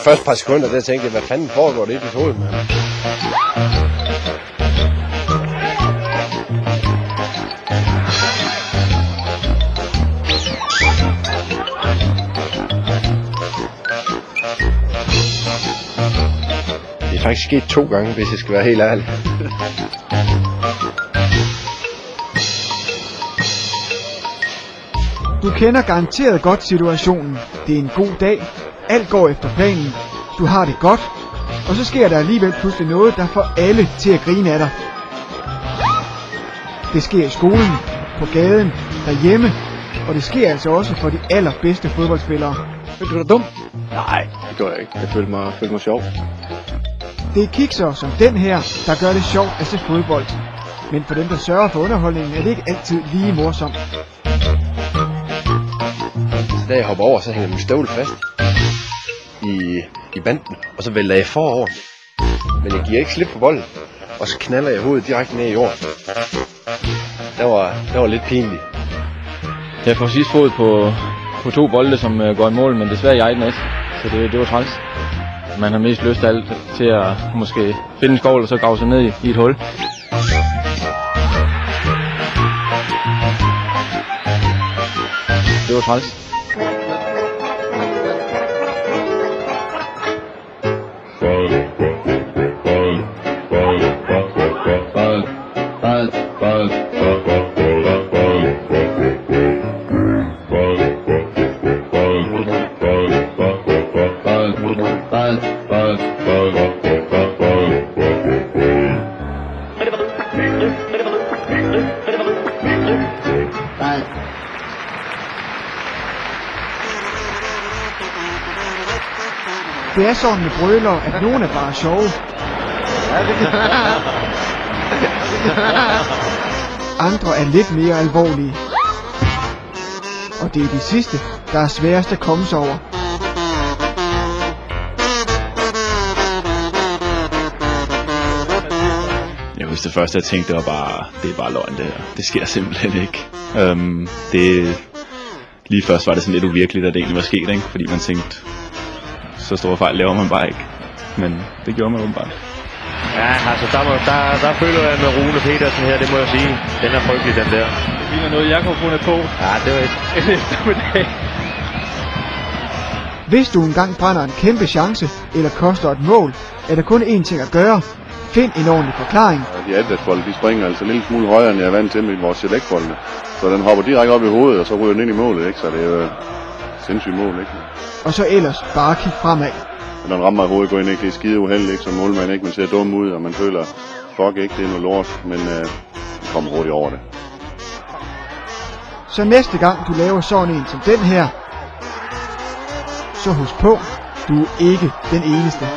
første par sekunder, der tænkte jeg, hvad fanden foregår det i dit hoved, mand? Det er faktisk sket 2 gange, hvis jeg skal være helt ærlig. Du kender garanteret godt situationen. Det er en god dag. Alt går efter planen. Du har det godt. Og så sker der alligevel pludselig noget, der får alle til at grine af dig. Det sker i skolen, på gaden, derhjemme. Og det sker altså også for de allerbedste fodboldspillere. Følte du dig dum? Nej, det gør jeg ikke. Jeg følte mig sjov. Det er kikser som den her, der gør det sjovt at se fodbold. Men for dem, der sørger for underholdningen, er det ikke altid lige morsomt. Så da jeg hopper over, så hænger min støvle fast i banden, og så vælter jeg forover. Men jeg giver ikke slip på bolden, og så knalder jeg hovedet direkte ned i jorden. Det var lidt pinligt. Jeg får sidst fod på 2 bolde, som går i mål, men desværre jeg i net, så det var træls. Man har mest lyst af alt til at måske finde en skovl og så grave sig ned i et hul. Det var træls. Det er sådan med brøler, at nogle er bare sjove. Andre er lidt mere alvorlige. Og det er de sidste, der er sværest at komme sig over. Jeg husker det første, jeg tænkte, det er bare løgn det her. Det sker simpelthen ikke. Lige først var det sådan lidt uvirkeligt, at det egentlig var sket, ikke? Fordi man tænkte, så store fejl laver man bare ikke. Men det gjorde man åbenbart. Ja, altså der føler jeg med Rune Petersen her, det må jeg sige. Den er frygtelig, den der. Det ligner noget, jeg kunne fundet på. Ja, det var et eftermiddag. Hvis du engang brænder en kæmpe chance, eller koster et mål, er der kun én ting at gøre. Find en ordentlig forklaring. De Adidas-bolde, de springer altså en lille smule højere, end jeg er vant til med vores Select-bolde. Så den hopper direkte op i hovedet, og så ryger den ind i målet, ikke? Så det er jo sindssygt mål, ikke? Og så ellers bare kig fremad. Når den rammer i hovedet, går ind, ikke? Det er skide uheldigt, ikke? Som målmand, ikke? Man ser dum ud, og man føler, fuck ikke, det er noget lort, men man kommer hurtigt over det. Så næste gang du laver sådan en som den her, så husk på, du er ikke den eneste.